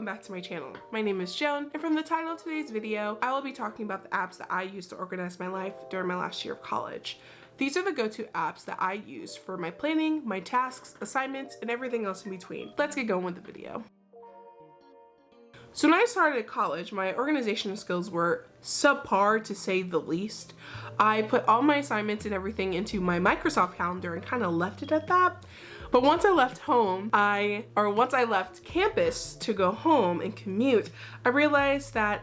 welcome back to my channel. My name is Joan, and from the title of today's video, I will be talking about the apps that I use to organize my life during my last year of college. These are the go-to apps that I use for my planning, my tasks, assignments, and everything else in between. Let's get going with the video. So when I started college, my organizational skills were subpar to say the least. I put all my assignments and everything into my Microsoft calendar and kind of left it at that. But once I left home, once I left campus to go home and commute, I realized that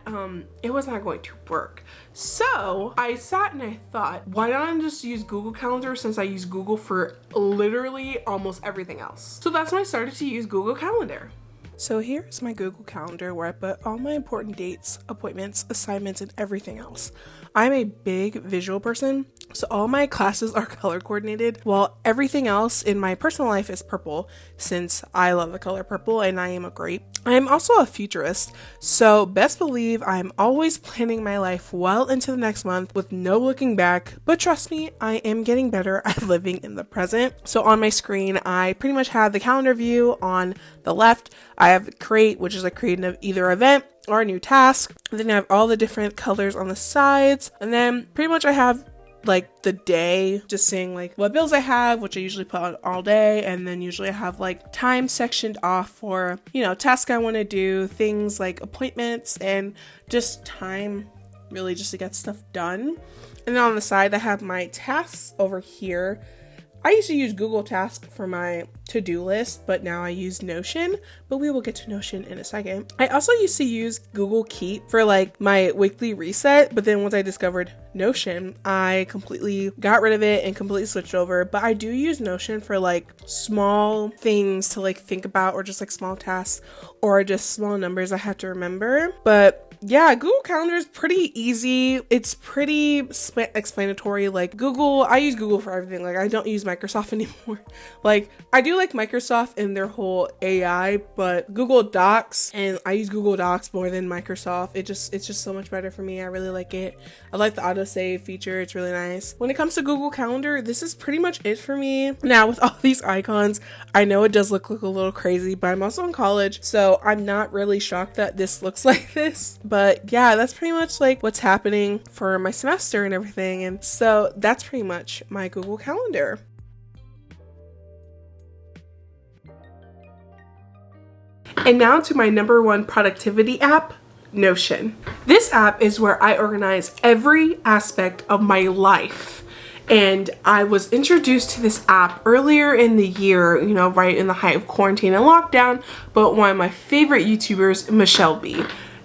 it was not going to work. So I sat and I thought, why don't I just use Google Calendar since I use Google for literally almost everything else? So that's when I started to use Google Calendar. So here's my Google Calendar where I put all my important dates, appointments, assignments, and everything else. I'm a big visual person, so all my classes are color coordinated, while everything else in my personal life is purple, since I love the color purple and I am a grape. I'm also a futurist, so best believe I'm always planning my life well into the next month with no looking back, but trust me, I am getting better at living in the present. So on my screen, I pretty much have the calendar view on the left. I have create, which is like creating either event or a new task. Then I have all the different colors on the sides, and then pretty much I have like the day, just saying like what bills I have, which I usually put on all day, and then usually I have like time sectioned off for, you know, tasks I want to do, things like appointments, and just time really just to get stuff done. And then on the side I have my tasks over here. I used to use Google Tasks for my to-do list, but now I use Notion, but we will get to Notion in a second. I also used to use Google Keep for like my weekly reset, but then once I discovered Notion, I completely got rid of it and completely switched over. But I do use Notion for like small things to like think about, or just like small tasks, or just small numbers I have to remember. But yeah, Google Calendar is pretty easy. It's pretty explanatory. Like Google, I use Google for everything. Like I don't use Microsoft anymore. Like I do like Microsoft and their whole AI, but Google Docs, and I use Google Docs more than Microsoft. It's just so much better for me. I really like it. I like the autosave feature. It's really nice. When it comes to Google Calendar, this is pretty much it for me. Now with all these icons, I know it does look a little crazy, but I'm also in college, so I'm not really shocked that this looks like this. But yeah, that's pretty much like what's happening for my semester and everything. And so that's pretty much my Google Calendar. And now to my number one productivity app, Notion. This app is where I organize every aspect of my life. And I was introduced to this app earlier in the year, you know, right in the height of quarantine and lockdown, but one of my favorite YouTubers, Michelle B.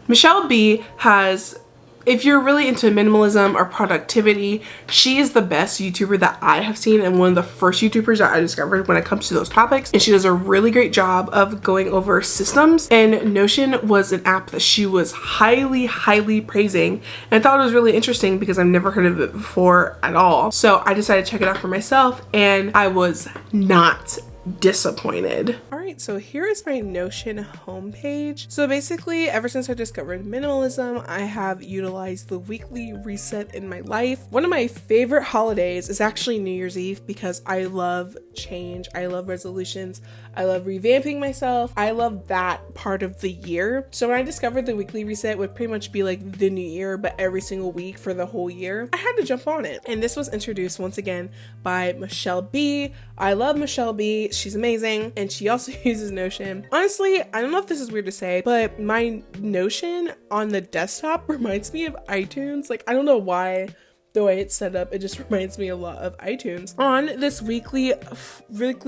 Michelle B has, if you're really into minimalism or productivity, she is the best YouTuber that I have seen, and one of the first YouTubers that I discovered when it comes to those topics. And she does a really great job of going over systems, and Notion was an app that she was highly praising, and I thought it was really interesting because I've never heard of it before at all. So I decided to check it out for myself, and I was not disappointed. Alright, so here is my Notion homepage. So basically, ever since I discovered minimalism, I have utilized the weekly reset in my life. One of my favorite holidays is actually New Year's Eve because I love change. I love resolutions. I love revamping myself. I love that part of the year. So when I discovered the weekly reset would pretty much be like the new year, but every single week for the whole year, I had to jump on it. And this was introduced once again by Michelle B. I love Michelle B. She's amazing, and she also uses Notion. Honestly, I don't know if this is weird to say, but my Notion on the desktop reminds me of iTunes. Like, I don't know why. The way it's set up, it just reminds me a lot of iTunes. On this weekly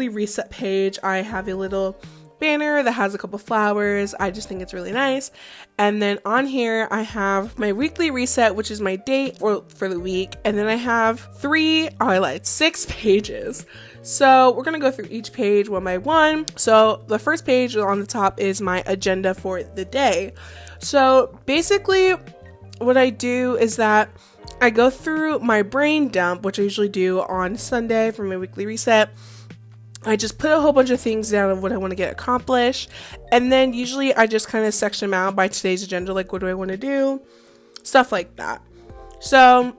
reset page, I have a little banner that has a couple flowers. I just think it's really nice. And then on here I have my weekly reset, which is my date for the week, and then I have 6 pages. So we're gonna go through each page one by one. So the first page on the top is my agenda for the day. So basically what I do is that I go through my brain dump, which I usually do on Sunday for my weekly reset. I just put a whole bunch of things down of what I want to get accomplished, and then usually I just kind of section them out by today's agenda, like what do I want to do, stuff like that. So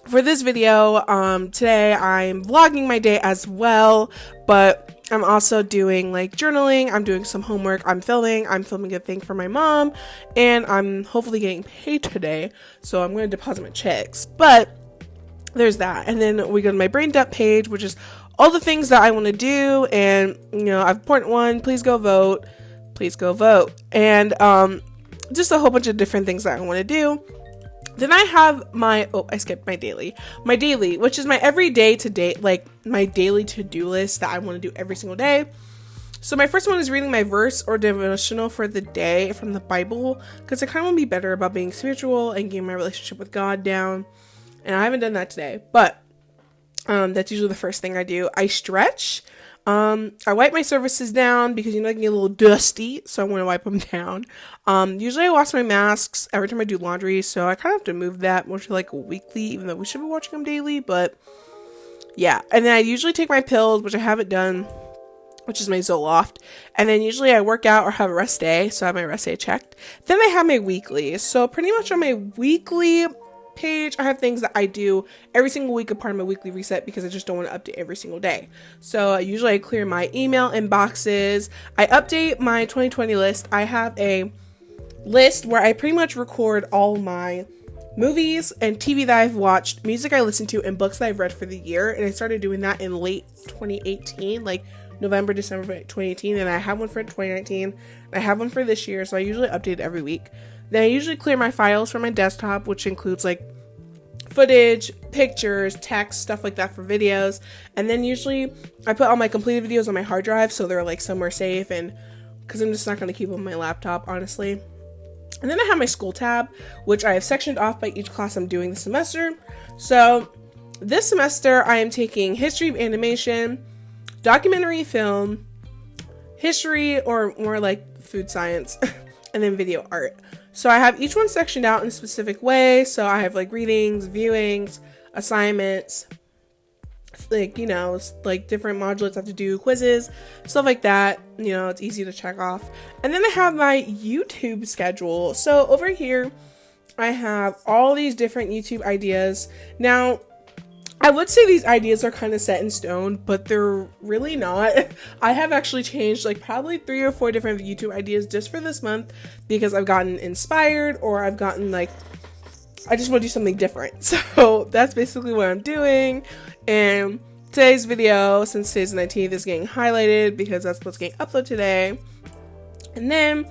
for this video, today I'm vlogging my day as well, but I'm also doing like journaling. I'm doing some homework. I'm filming a thing for my mom, and I'm hopefully getting paid today. So I'm going to deposit my checks, but there's that. And then we go to my brain dump page, which is all the things that I want to do. And, I've point one, please go vote, and just a whole bunch of different things that I want to do. Then I have I skipped my daily, which is my everyday to day, like my daily to-do list that I want to do every single day. So my first one is reading my verse or devotional for the day from the Bible, because I kind of want to be better about being spiritual and getting my relationship with God down. And I haven't done that today, but that's usually the first thing I do. I stretch. I wipe my surfaces down because I can get a little dusty, so I want to wipe them down. Usually I wash my masks every time I do laundry, so I kind of have to move that more to like weekly, even though we should be watching them daily, but yeah. And then I usually take my pills, which I haven't done, which is my Zoloft. And then usually I work out or have a rest day, so I have my rest day checked. Then I have my weekly. So pretty much on my weekly page, I have things that I do every single week, a part of my weekly reset, because I just don't want to update every single day. So usually I clear my email inboxes. I update my 2020 list. I have a list where I pretty much record all my movies and TV that I've watched, music I listened to, and books that I've read for the year. And I started doing that in late 2018, like November, December 2018, and I have one for 2019. I have one for this year, so I usually update every week. Then I usually clear my files from my desktop, which includes like footage, pictures, text, stuff like that for videos. And then usually I put all my completed videos on my hard drive, so they're like somewhere safe, and because I'm just not going to keep them on my laptop, honestly. And then I have my school tab, which I have sectioned off by each class I'm doing this semester. So this semester I am taking history of animation, documentary film, history, or more like food science, and then video art. So I have each one sectioned out in a specific way. So I have like readings, viewings, assignments, like, like different modules I have to do, quizzes, stuff like that. It's easy to check off. And then I have my YouTube schedule. So over here, I have all these different YouTube ideas. Now, I would say these ideas are kind of set in stone, but they're really not. I have actually changed like probably 3 or 4 different YouTube ideas just for this month, because I've gotten inspired, or I've gotten like, I just want to do something different. So that's basically what I'm doing. And today's video, since today's the 19th, is getting highlighted because that's what's getting uploaded today. And then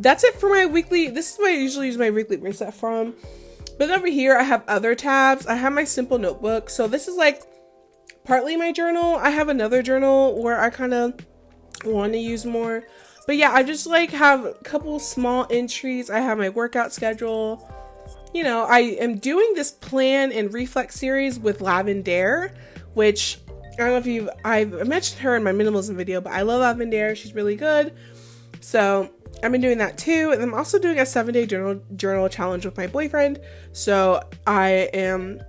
that's it for my weekly. This is what I usually use my weekly reset from. But over here, I have other tabs. I have my simple notebook. So this is like partly my journal. I have another journal where I kind of want to use more. But yeah, I just like have a couple small entries. I have my workout schedule. I am doing this plan and reflect series with Lavender, which I don't know if I've mentioned her in my minimalism video, but I love Lavender. She's really good. So I've been doing that too. And I'm also doing a 7-day journal challenge with my boyfriend. So I am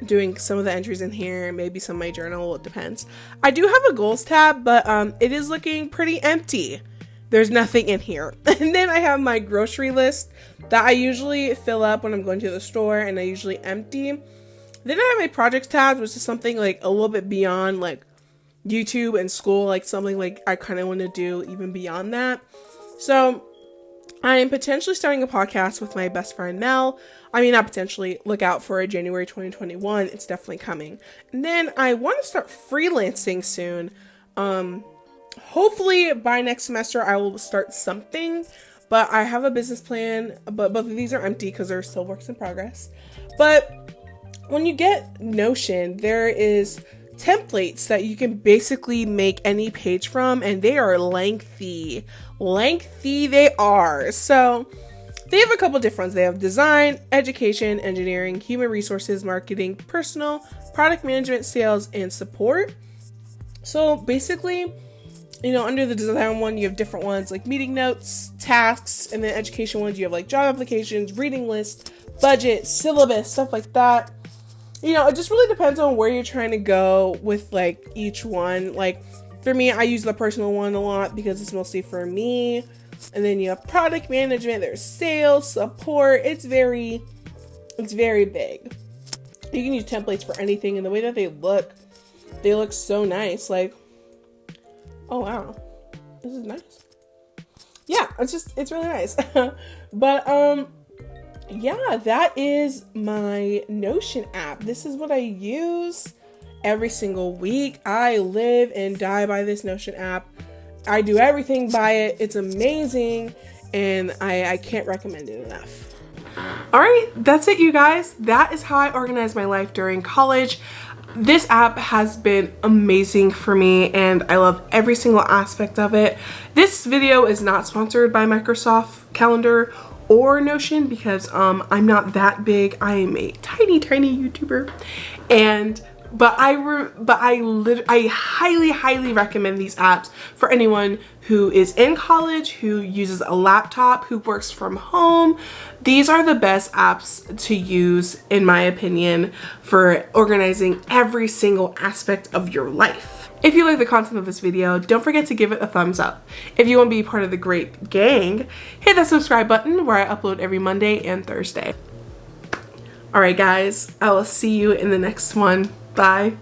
doing some of the entries in here, maybe some of my journal, it depends. I do have a goals tab, but it is looking pretty empty. There's nothing in here. And then I have my grocery list that I usually fill up when I'm going to the store, and I usually empty. Then I have my projects tab, which is something like a little bit beyond like YouTube and school, like something like I kind of want to do even beyond that. So I am potentially starting a podcast with my best friend Mel. I mean, not potentially, look out for it, January 2021. It's definitely coming. And then I want to start freelancing soon. Hopefully by next semester I will start something, but I have a business plan, but both of these are empty because they're still works in progress. But when you get Notion, there is templates that you can basically make any page from, and they are lengthy they are. So they have a couple different ones. They have design, education, engineering, human resources, marketing, personal, product management, sales, and support. So basically, under the design one, you have different ones like meeting notes, tasks, and then education ones, you have like job applications, reading lists, budget, syllabus, stuff like that. It just really depends on where you're trying to go with like each one. Like for me, I use the personal one a lot because it's mostly for me. And then you have product management, there's sales, support. It's very big. You can use templates for anything, and the way that they look so nice. Like Oh wow, this is nice. Yeah, it's really nice. But yeah, that is my Notion app. This is what I use every single week. I live and die by this Notion app. I do everything by it. It's amazing, and I can't recommend it enough. All right, that's it, you guys. That is how I organize my life during college. This app has been amazing for me, and I love every single aspect of it. This video is not sponsored by Microsoft Calendar or Notion because I'm not that big. I am a tiny YouTuber, and but I highly recommend these apps for anyone who is in college, who uses a laptop, who works from home. These are the best apps to use, in my opinion, for organizing every single aspect of your life. If you like the content of this video, don't forget to give it a thumbs up. If you want to be part of the great gang, hit that subscribe button where I upload every Monday and Thursday. Alright guys, I will see you in the next one. Bye.